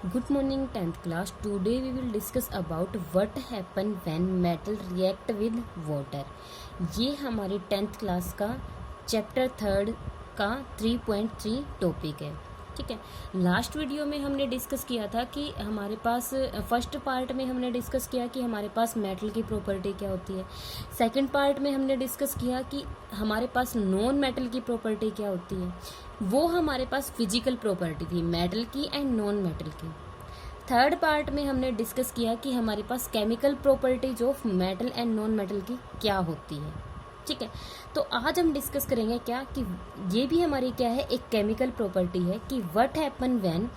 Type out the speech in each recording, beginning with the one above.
Good morning 10th class. Today we will discuss about what happen when metal react with water. ये हमारे 10th class का chapter 3 का 3.3 topic है. ठीक है. लास्ट वीडियो में हमने डिस्कस किया था कि हमारे पास फर्स्ट पार्ट में हमने डिस्कस किया कि हमारे पास मेटल की प्रॉपर्टी क्या होती है. सेकंड पार्ट में हमने डिस्कस किया कि हमारे पास नॉन मेटल की प्रॉपर्टी क्या होती है. वो हमारे पास फिजिकल प्रॉपर्टी थी मेटल की एंड नॉन मेटल की. थर्ड पार्ट में हमने डिस्कस किया कि हमारे पास chemical properties of metal and non metal की क्या होती है. ठीक है. तो आज हम डिस्कस करेंगे क्या कि ये भी हमारी क्या है, एक केमिकल प्रॉपर्टी है कि व्हाट हैपन व्हेन,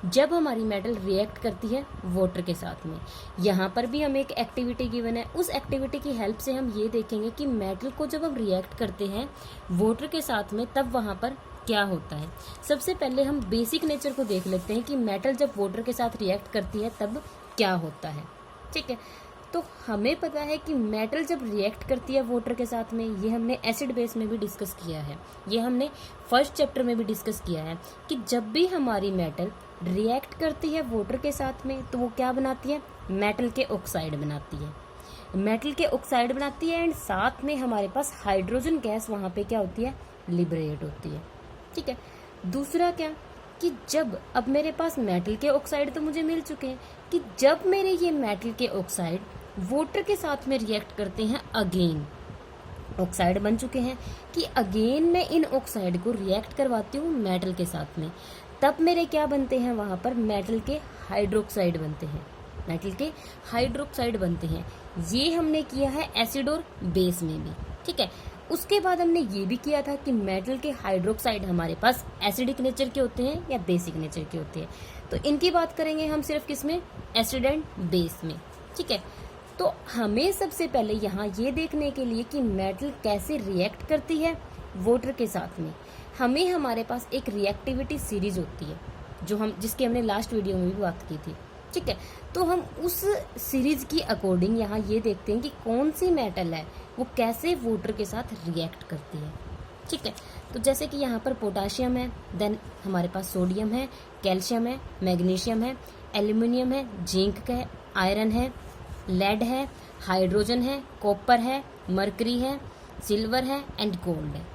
जब हमारी मेटल रिएक्ट करती है वाटर के साथ में. यहाँ पर भी हमें एक एक्टिविटी गिवन है. उस एक्टिविटी की हेल्प से हम ये देखेंगे कि मेटल को जब हम रिएक्ट करते हैं वाटर के साथ में तब वहाँ पर क्या होता है. सबसे पहले हम बेसिक नेचर को देख लेते हैं कि मेटल जब वाटर के साथ रिएक्ट करती है तब क्या होता है. ठीक है. तो हमें पता है कि मेटल जब रिएक्ट करती है वाटर के साथ में, ये हमने एसिड बेस में भी डिस्कस किया है, ये हमने फर्स्ट चैप्टर में भी डिस्कस किया है कि जब भी हमारी मेटल रिएक्ट करती है वाटर के साथ में तो वो क्या बनाती है, मेटल के ऑक्साइड बनाती है. मेटल के ऑक्साइड बनाती है एंड साथ में हमारे पास हाइड्रोजन गैस वहाँ पे क्या होती है, लिबरेट होती है. ठीक है. दूसरा क्या कि जब अब मेरे पास मेटल के ऑक्साइड तो मुझे मिल चुके हैं कि जब मेरे ये मेटल के ऑक्साइड वाटर के साथ में रिएक्ट करते हैं, अगेन ऑक्साइड बन चुके हैं कि अगेन मैं इन ऑक्साइड को रिएक्ट करवाती हूँ मेटल के साथ में, तब मेरे क्या बनते हैं, वहाँ पर मेटल के हाइड्रोक्साइड बनते हैं. मेटल के हाइड्रोक्साइड बनते हैं. ये हमने किया है एसिड और बेस में भी. ठीक है. उसके बाद हमने ये भी किया था कि मेटल के हाइड्रोक्साइड हमारे पास एसिडिक नेचर के होते हैं या बेसिक नेचर के होते हैं. तो इनकी बात करेंगे हम सिर्फ किसमें, एसिड एंड बेस में. ठीक है. तो हमें सबसे पहले यहाँ ये देखने के लिए कि मेटल कैसे रिएक्ट करती है वाटर के साथ में, हमें हमारे पास एक रिएक्टिविटी सीरीज होती है जो हम जिसकी हमने लास्ट वीडियो में भी बात की थी. ठीक है. तो हम उस सीरीज की अकॉर्डिंग यहाँ ये देखते हैं कि कौन सी मेटल है वो कैसे वाटर के साथ रिएक्ट करती है. ठीक है. तो जैसे कि यहाँ पर पोटाशियम है, देन हमारे पास सोडियम है, कैल्शियम है, मैग्नीशियम है, एल्यूमिनियम है, जिंक है, आयरन है, लेड है, हाइड्रोजन है, कॉपर है, मरकरी है, सिल्वर है एंड गोल्ड है.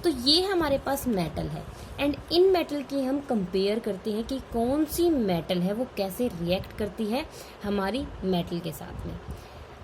तो ये हमारे पास मेटल है एंड इन मेटल की हम कंपेयर करते हैं कि कौन सी मेटल है वो कैसे रिएक्ट करती है हमारी मेटल के साथ में.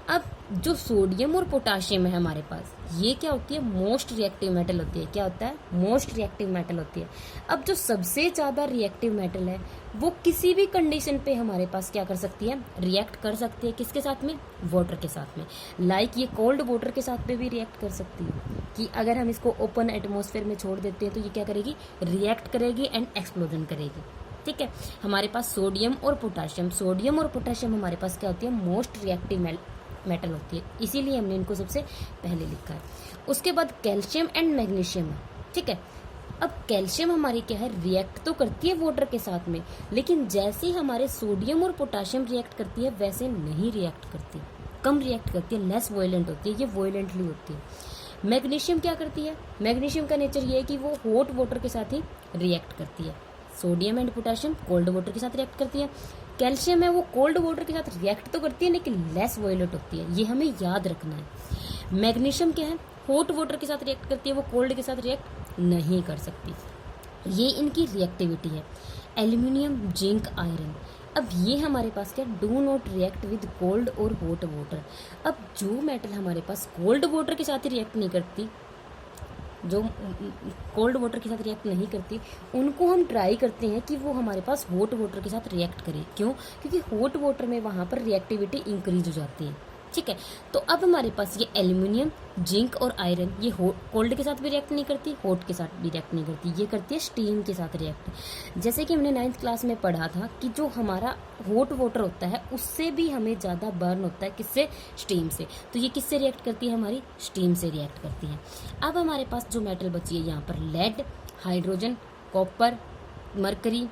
अब जो सोडियम और पोटाशियम है हमारे पास, ये क्या होती है, मोस्ट रिएक्टिव मेटल होती है. क्या होता है, मोस्ट रिएक्टिव मेटल होती है. अब जो सबसे ज़्यादा रिएक्टिव मेटल है वो किसी भी कंडीशन पे हमारे पास क्या कर सकती है, रिएक्ट कर सकती है. किसके साथ में, वाटर के साथ में. लाइक ये कोल्ड वाटर के साथ में भी रिएक्ट कर सकती है कि अगर हम इसको ओपन एटमॉस्फेयर में छोड़ देते हैं तो ये क्या करेगी, रिएक्ट करेगी एंड एक्सप्लोजन करेगी. ठीक है. हमारे पास सोडियम और पोटाशियम हमारे पास क्या होती है, मोस्ट रिएक्टिव मेटल होती है, इसीलिए हमने इनको सबसे पहले लिखा है. उसके बाद कैल्शियम एंड मैग्नीशियम है. ठीक है. अब कैल्शियम हमारी क्या है, रिएक्ट तो करती है वाटर के साथ में, लेकिन जैसे हमारे सोडियम और पोटाशियम रिएक्ट करती है वैसे नहीं रिएक्ट करती, कम रिएक्ट करती है, लेस वॉयलेंट होती है, ये वॉयलेंटली होती है. मैग्नीशियम क्या करती है, मैग्नीशियम का नेचर ये है कि वो हॉट वाटर के साथ ही रिएक्ट करती है. Sodium and potassium cold water के साथ रिएक्ट करती है. कैल्शियम है वो कोल्ड वाटर के साथ रिएक्ट तो करती है लेकिन लेस वॉयलेंट होती है, ये हमें याद रखना है. मैग्नीशियम क्या है, हॉट वाटर के साथ रिएक्ट करती है, वो कोल्ड के साथ रिएक्ट नहीं कर सकती. ये इनकी रिएक्टिविटी है. एल्यूमिनियम, जिंक, आयरन, अब ये हमारे पास क्या, do not react with cold और हॉट वाटर. अब जो मेटल हमारे पास कोल्ड वाटर के साथ ही रिएक्ट नहीं करती, जो कोल्ड वाटर के साथ रिएक्ट नहीं करती, उनको हम ट्राई करते हैं कि वो हमारे पास हॉट वाटर के साथ रिएक्ट करे. क्यों, क्योंकि हॉट वाटर में वहाँ पर रिएक्टिविटी इंक्रीज हो जाती है. ठीक है. तो अब हमारे पास ये एल्यूमिनियम, जिंक और आयरन, ये कोल्ड के साथ भी रिएक्ट नहीं करती, हॉट के साथ भी रिएक्ट नहीं करती, ये करती है स्टीम के साथ रिएक्ट. जैसे कि हमने 9th क्लास में पढ़ा था कि जो हमारा हॉट वाटर होता है उससे भी हमें ज़्यादा बर्न होता है, किससे, स्टीम से. तो ये किससे रिएक्ट करती है, हमारी स्टीम से रिएक्ट करती है. अब हमारे पास जो मेटल बची है यहाँ पर, lead, hydrogen, copper, mercury,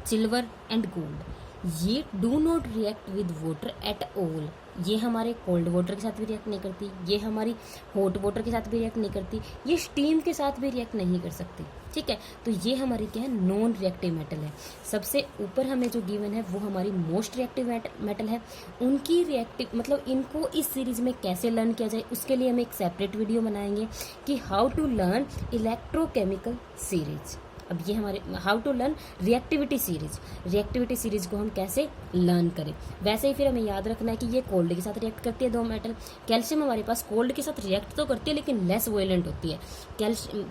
silver and gold, ये do not react with water at all, ये हमारे कोल्ड वाटर के साथ भी रिएक्ट नहीं करती, ये हमारी हॉट वाटर के साथ भी रिएक्ट नहीं करती, ये स्टीम के साथ भी रिएक्ट नहीं कर सकती। ठीक है, तो ये हमारी क्या है, नॉन रिएक्टिव मेटल है। सबसे ऊपर हमें जो गिवन है वो हमारी मोस्ट रिएक्टिव मेटल है। उनकी रिएक्टिव मतलब इनको इस सीरीज में कैसे लर्न किया जाए उसके लिए हम एक सेपरेट वीडियो बनाएंगे कि how to learn electrochemical series. अब ये हमारे how to learn reactivity series को हम कैसे लर्न करें। वैसे ही फिर हमें याद रखना है कि ये कोल्ड के साथ रिएक्ट करती है दो मेटल। कैल्शियम हमारे पास कोल्ड के साथ रिएक्ट तो करती है लेकिन लेस वायलेंट होती है,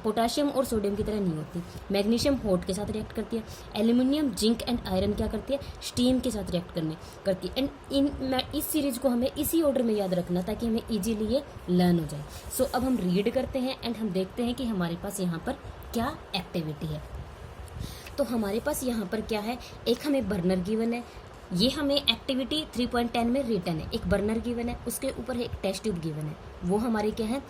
पोटाशियम और सोडियम की तरह नहीं होती। मैग्नीशियम हॉट के साथ रिएक्ट करती है। एल्यूमिनियम, जिंक एंड आयरन क्या करती है, स्टीम के साथ रिएक्ट करती है। एंड इस सीरीज को हमें इसी ऑर्डर में याद रखना ताकि हमें इजीली ये लर्न हो जाए। सो अब हम रीड करते हैं एंड हम देखते हैं कि हमारे पास यहाँ पर क्या एक्टिविटी है। तो हमारे पास यहाँ पर क्या है, एक हमें बर्नर गिवन है, ये हमें एक्टिविटी 3.10 में रिटर्न है। एक बर्नर गिवन है, उसके ऊपर एक टेस्ट ट्यूब गिवन है, वो हमारी क्या है,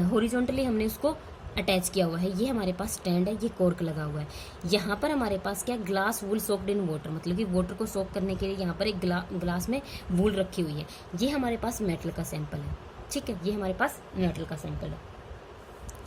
हॉरिजॉन्टली हमने उसको अटैच किया हुआ है। ये हमारे पास स्टैंड है, ये कॉर्क लगा हुआ है। यहाँ पर हमारे पास क्या, glass wool soaked in water, मतलब कि वाटर को सोक करने के लिए यहाँ पर एक ग्लास में वूल रखी हुई है। ये हमारे पास मेटल का सैंपल है। ठीक है, ये हमारे पास मेटल का सैंपल है।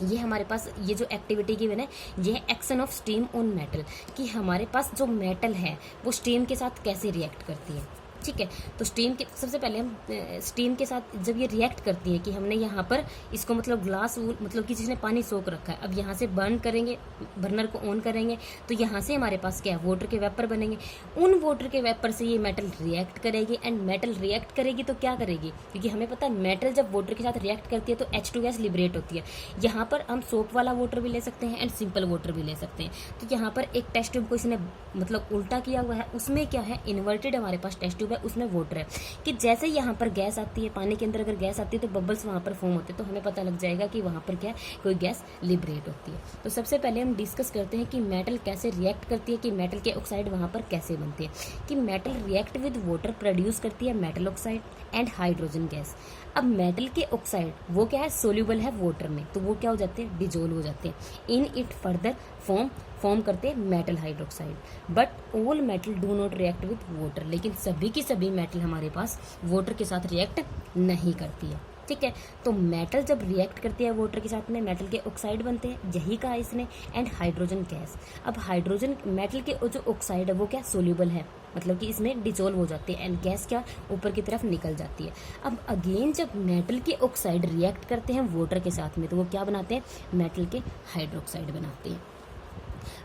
ये हमारे पास ये जो एक्टिविटी गिवन है ये है action of steam on metal, कि हमारे पास जो मेटल है वो स्टीम के साथ कैसे रिएक्ट करती है। ठीक है, तो स्टीम के सबसे पहले हम स्टीम के साथ जब ये रिएक्ट करती है कि हमने यहाँ पर इसको मतलब ग्लास मतलब किसी ने पानी सोख रखा है, अब यहाँ से बर्न करेंगे, बर्नर को ऑन करेंगे तो यहाँ से हमारे पास क्या है, वाटर के वेपर बनेंगे। उन वाटर के वेपर से ये मेटल रिएक्ट करेगी एंड मेटल रिएक्ट करेगी तो क्या करेगी, क्योंकि हमें पता है मेटल जब वाटर के साथ रिएक्ट करती है तो H2 गैस लिबरेट होती है। यहाँ पर हम सोप वाला वाटर भी ले सकते हैं एंड सिंपल वाटर भी ले सकते हैं। तो यहाँ पर एक टेस्ट ट्यूब को इसने मतलब उल्टा किया हुआ है, उसमें क्या है, इन्वर्टेड हमारे पास टेस्ट ट्यूब है, उसमें वाटर है कि जैसे यहाँ पर गैस आती है, पानी के अंदर अगर गैस आती है तो बबल्स वहाँ पर फॉर्म होते हैं, तो हमें पता लग जाएगा कि वहाँ पर क्या है, कोई गैस लिबरेट होती है। तो सबसे पहले हम डिस्कस करते हैं कि मेटल कैसे रिएक्ट करती है, कि मेटल के ऑक्साइड वहाँ पर कैसे बनते हैं। कि metal react with water produce करती है metal oxide and hydrogen gas. अब मेटल के ऑक्साइड वो क्या है, सोल्यूबल है वाटर में, तो वो क्या हो जाते हैं, डिजोल्व हो जाते हैं। इन इट फर्दर फॉर्म करते हैं metal hydroxide. But all metal do not react with water, लेकिन सभी की सभी मेटल हमारे पास वाटर के साथ रिएक्ट नहीं करती है। ठीक है, तो मेटल जब रिएक्ट करती है वाटर के साथ में मेटल के ऑक्साइड बनते हैं, यही कहा इसने, एंड हाइड्रोजन गैस। अब हाइड्रोजन मेटल के जो ऑक्साइड है वो क्या, सोल्यूबल है, मतलब कि इसमें डिसॉल्व हो जाती है एंड गैस क्या ऊपर की तरफ निकल जाती है। अब अगेन जब मेटल के ऑक्साइड रिएक्ट करते हैं वाटर के साथ में तो वो क्या बनाते हैं, मेटल के हाइड्रोक्साइड बनाते हैं।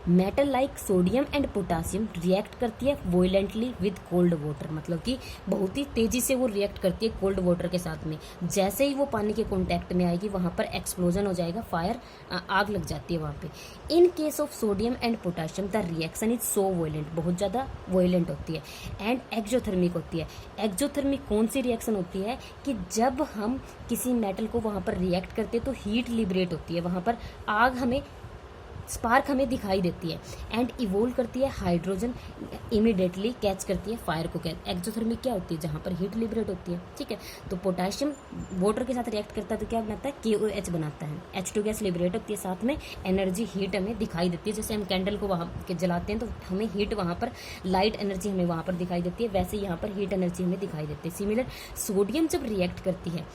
Metal like sodium and potassium react करती है वोलेंटली विद कोल्ड वाटर, मतलब कि बहुत ही तेजी से वो रिएक्ट करती है कोल्ड वाटर के साथ में। जैसे ही वो पानी के कांटेक्ट में आएगी वहाँ पर एक्सप्लोजन हो जाएगा, फायर, आग लग जाती है वहाँ पे। In case of sodium and potassium the reaction is so वोलेंट, बहुत ज़्यादा वोलेंट होती है, एंड एक्जोथर्मिक होती है। एक्जोथर्मिक कौन सी रिएक्शन होती है, कि जब हम किसी मेटल को वहाँ पर रिएक्ट करते हैं तो हीट लिबरेट होती है, वहाँ पर आग हमें स्पार्क हमें दिखाई देती है एंड इवोल्व करती है, हाइड्रोजन इमीडिएटली कैच करती है फायर को। एक्सोथर्मिक क्या होती है, जहाँ पर हीट लिबरेट होती है। ठीक है, तो पोटाशियम वाटर के साथ रिएक्ट करता है तो क्या बनाता है, KOH बनाता है, H2 गैस लिबरेट होती है, साथ में एनर्जी हीट हमें दिखाई देती है। जैसे हम कैंडल को वहाँ के जलाते हैं तो हमें हीट वहाँ पर, लाइट एनर्जी हमें वहाँ पर दिखाई देती है, वैसे यहाँ पर हीट एनर्जी हमें दिखाई देती है। सिमिलर सोडियम जब रिएक्ट करती है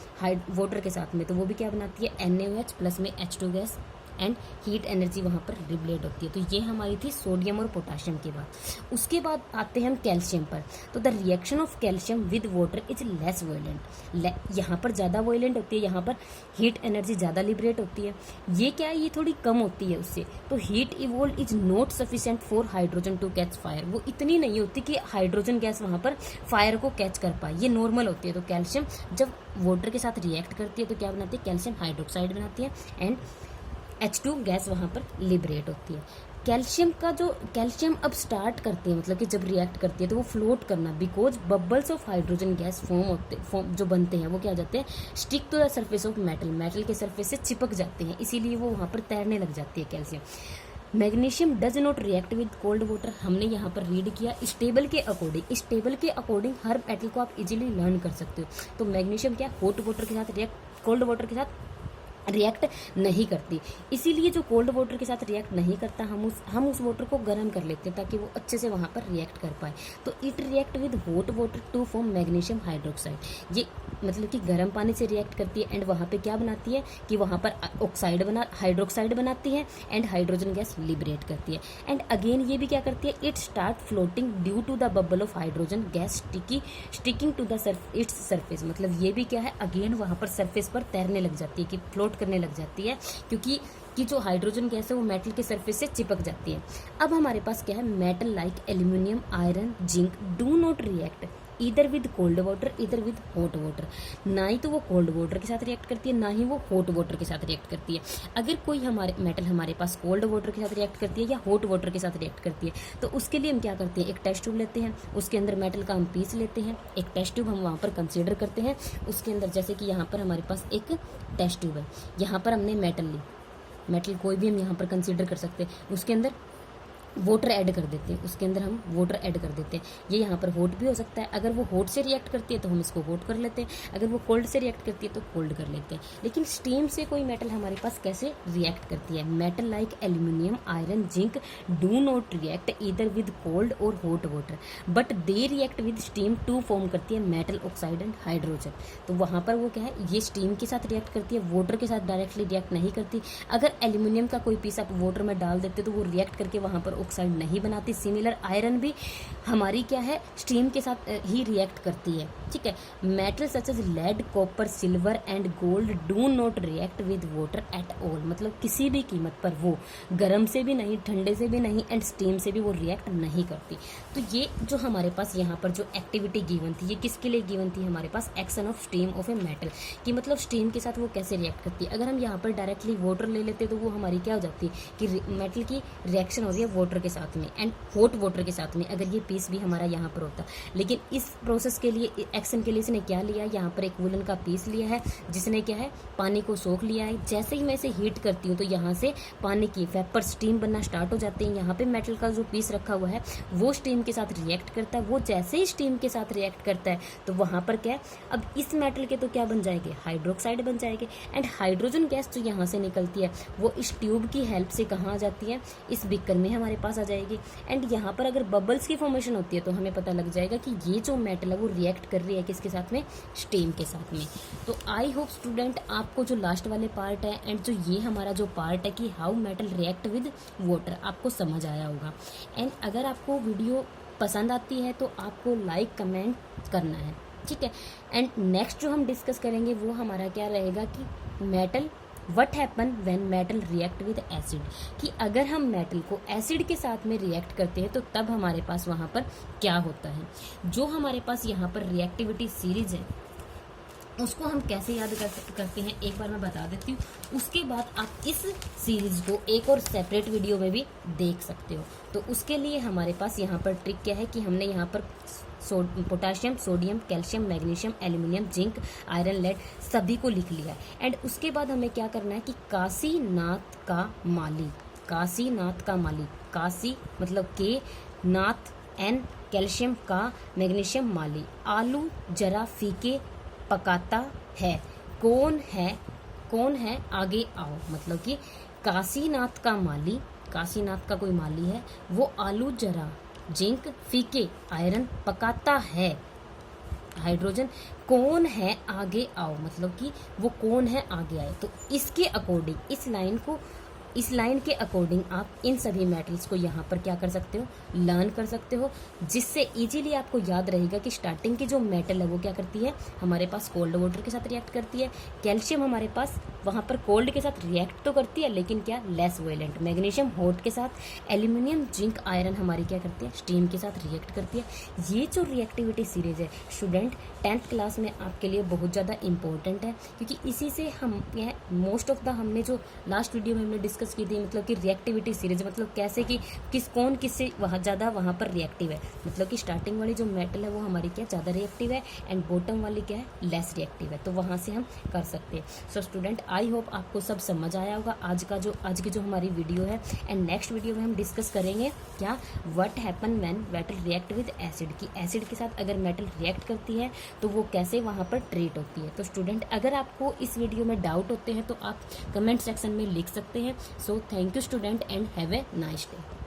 वाटर के साथ में तो वो भी क्या बनाती है, NaOH प्लस में H2 gas and heat energy वहाँ पर रिबलेट होती है। तो ये हमारी थी सोडियम और पोटाशियम की बात। उसके बाद आते हैं हम कैल्शियम पर। तो the reaction of calcium with water is less वोलेंट, यहाँ पर ज़्यादा वोलेंट होती है, यहाँ पर हीट एनर्जी ज़्यादा लिबरेट होती है। ये क्या है, ये थोड़ी कम होती है उससे। तो heat evolve is not sufficient for hydrogen to catch fire, वो इतनी नहीं होती कि हाइड्रोजन गैस वहाँ पर फायर को कैच कर पाए, ये नॉर्मल होती है। तो कैल्शियम जब वाटर के साथ रिएक्ट करती है तो क्या बनाती है, कैल्शियम हाइड्रोक्साइड बनाती है एंड H2 गैस वहाँ पर लिबरेट होती है। कैल्शियम अब स्टार्ट करती है, मतलब कि जब रिएक्ट करती है तो वो फ्लोट करना, because bubbles of hydrogen gas form जो बनते हैं वो क्या जाते हैं, stick to the surface of metal के सरफेस से चिपक जाते हैं, इसीलिए वो वहाँ पर तैरने लग जाती है calcium. Magnesium does not react with cold water, हमने यहाँ पर रीड किया इस टेबल के अकॉर्डिंग हर मेटल को आप इजीली लर्न कर सकते हो। तो मैग्नीशियम क्या, हॉट वाटर के साथ रिएक्ट, कोल्ड वाटर के साथ रिएक्ट नहीं करती। इसीलिए जो कोल्ड वाटर के साथ रिएक्ट नहीं करता, हम उस वाटर को गर्म कर लेते हैं ताकि वो अच्छे से वहाँ पर रिएक्ट कर पाए। तो it react with hot water to form magnesium hydroxide. ये मतलब कि गर्म पानी से रिएक्ट करती है एंड वहाँ पे क्या बनाती है कि वहाँ पर हाइड्रोक्साइड बनाती है एंड हाइड्रोजन गैस लिबरेट करती है। एंड अगेन ये भी क्या करती है, it start floating due to the bubble of hydrogen gas sticking to the its surface. मतलब ये भी क्या है, अगेन वहाँ पर सरफेस पर तैरने लग जाती है कि फ्लोट करने लग जाती है, क्योंकि कि जो हाइड्रोजन गैस है वो मेटल के सरफेस से चिपक जाती है। अब हमारे पास क्या है, metal like aluminium, iron, zinc do not react either with cold water इधर विद हॉट वाटर। ना ही तो वो कोल्ड वाटर के साथ रिएक्ट करती है, ना ही वो हॉट वाटर के साथ रिएक्ट करती है। अगर कोई मेटल हमारे पास कोल्ड वाटर के साथ रिएक्ट करती है या हॉट वाटर के साथ रिएक्ट करती है, तो उसके लिए हम क्या करते हैं, एक टेस्ट ट्यूब लेते हैं, उसके अंदर मेटल का हम पीस लेते हैं, एक टेस्ट ट्यूब हम वहाँ पर कंसिडर करते हैं। उसके अंदर जैसे कि यहाँ पर हमारे पास एक टेस्ट ट्यूब है, यहाँ पर हमने मेटल ली, मेटल कोई भी हम यहाँ पर कंसिडर कर सकते हैं, उसके अंदर वाटर ऐड कर देते हैं, उसके अंदर हम वाटर ऐड कर देते हैं। ये यहाँ पर हॉट भी हो सकता है, अगर वो हॉट से रिएक्ट करती है तो हम इसको हॉट कर लेते हैं, अगर वो कोल्ड से रिएक्ट करती है तो कोल्ड कर लेते हैं। लेकिन स्टीम से कोई मेटल हमारे पास कैसे रिएक्ट करती है, metal like aluminium, iron, zinc do not react either with cold और hot water but they react with steam to form करती है मेटल ऑक्साइड एंड हाइड्रोजन। तो वहाँ पर वो क्या है, ये स्टीम के साथ रिएक्ट करती है, वाटर के साथ डायरेक्टली रिएक्ट नहीं करती। अगर एल्यूमिनियम का कोई पीस आप वाटर में डाल देते तो वो रिएक्ट करके वहाँ पर ऑक्साइड नहीं बनाती। सिमिलर आयरन भी हमारी क्या है, स्टीम के साथ ही रिएक्ट करती है। ठीक है, metal such as lead, copper, silver and gold do not react with water at all. मतलब किसी भी कीमत पर वो गर्म से भी नहीं, ठंडे से भी नहीं एंड स्टीम से भी वो रिएक्ट नहीं करती। तो ये जो हमारे पास यहाँ पर जो एक्टिविटी गिवन थी, ये किसके लिए गिवन थी, हमारे पास action of steam of a metal, कि मतलब स्टीम के साथ वो कैसे रिएक्ट करती है। अगर हम यहाँ पर डायरेक्टली वाटर ले लेते तो वो हमारी क्या हो जाती है कि मेटल की रिएक्शन हो रही है वाटर के साथ में एंड हॉट वाटर के साथ में, अगर ये पीस भी हमारा यहाँ पर होता। लेकिन इस प्रोसेस के लिए, एक्शन के लिए इसने क्या लिया, यहाँ पर एक वुलन का पीस लिया है जिसने क्या है, पानी को सोख लिया है। जैसे ही मैं इसे हीट करती हूँ तो यहाँ से पानी की वेपर स्टीम बनना स्टार्ट हो जाते हैं। यहाँ पे मेटल का जो पीस रखा हुआ है वो स्टीम के साथ रिएक्ट करता है। वो जैसे ही स्टीम के साथ रिएक्ट करता है तो वहाँ पर क्या है, अब इस मेटल के तो क्या बन जाएंगे, हाइड्रोक्साइड बन जाएंगे एंड हाइड्रोजन गैस जो यहाँ से निकलती है वो इस ट्यूब की हेल्प से कहाँ आ जाती है, इस बीकर में हमारे पास आ जाएगी। एंड यहाँ पर अगर बबल्स की फॉर्मेशन होती है तो हमें पता लग जाएगा कि ये जो मेटल है वो रिएक्ट कर रही है किसके साथ में, स्टीम के साथ में। तो आई होप स्टूडेंट आपको जो लास्ट वाले पार्ट है एंड जो ये हमारा जो पार्ट है कि how metal react with water आपको समझ आया होगा। एंड अगर आपको वीडियो पसंद आती है तो आपको लाइक कमेंट करना है, ठीक है। एंड नेक्स्ट जो हम डिस्कस करेंगे वो हमारा क्या रहेगा कि metal what happen when metal react with acid, कि अगर हम मेटल को एसिड के साथ में रिएक्ट करते हैं तो तब हमारे पास वहाँ पर क्या होता है। जो हमारे पास यहाँ पर रिएक्टिविटी सीरीज है उसको हम कैसे याद करते हैं एक बार मैं बता देती हूँ, उसके बाद आप इस सीरीज को एक और सेपरेट वीडियो में भी देख सकते हो। तो उसके लिए हमारे पास यहाँ पर ट्रिक क्या है कि हमने यहाँ पर potassium, sodium, calcium, magnesium, aluminium, zinc, iron, lead सभी को लिख लिया। एंड उसके बाद हमें क्या करना है कि काशीनाथ का माली, काशीनाथ का माली, काशी मतलब के, नाथ एन, कैल्शियम का, मैग्नीशियम माली, आलू जरा फीके पकाता है, कौन है आगे आओ। मतलब कि काशीनाथ का माली, काशीनाथ का कोई माली है, वो आलू जरा, जिंक, फीके, आयरन पकाता है, हाइड्रोजन, कौन है आगे आओ। मतलब कि वो कौन है आगे आए। तो इसके अकॉर्डिंग इस लाइन के अकॉर्डिंग आप इन सभी मेटल्स को यहाँ पर क्या कर सकते हो, लर्न कर सकते हो, जिससे इजीली आपको याद रहेगा कि स्टार्टिंग की जो मेटल है वो क्या करती है, हमारे पास कोल्ड वाटर के साथ रिएक्ट करती है। कैल्शियम हमारे पास वहाँ पर कोल्ड के साथ रिएक्ट तो करती है लेकिन क्या, लेस वायलेंट। मैग्नीशियम हॉट के साथ, एल्यूमिनियम, जिंक, आयरन हमारी क्या करती है, स्टीम के साथ रिएक्ट करती है। ये जो रिएक्टिविटी सीरीज है स्टूडेंट 10th क्लास में आपके लिए बहुत ज़्यादा इंपॉर्टेंट है, क्योंकि इसी से हम मोस्ट ऑफ द हमने जो लास्ट वीडियो में हमने डिस्कस की थी, मतलब कि रिएक्टिविटी सीरीज, मतलब कैसे कि कौन किससे ज़्यादा वहाँ पर रिएक्टिव है, मतलब कि स्टार्टिंग वाली जो मेटल है वो हमारी क्या ज़्यादा रिएक्टिव है एंड बॉटम वाली क्या है लेस रिएक्टिव है, तो वहाँ से हम कर सकते हैं। सो स्टूडेंट आई होप आपको सब समझ आया होगा आज की जो हमारी वीडियो है। एंड नेक्स्ट वीडियो में हम डिस्कस करेंगे क्या, what happen when metal react with acid, की एसिड के साथ अगर मेटल रिएक्ट करती है तो वो कैसे वहाँ पर ट्रीट होती है। तो स्टूडेंट अगर आपको इस वीडियो में डाउट होते हैं तो आप कमेंट सेक्शन में लिख सकते हैं। So thank you student and have a nice day.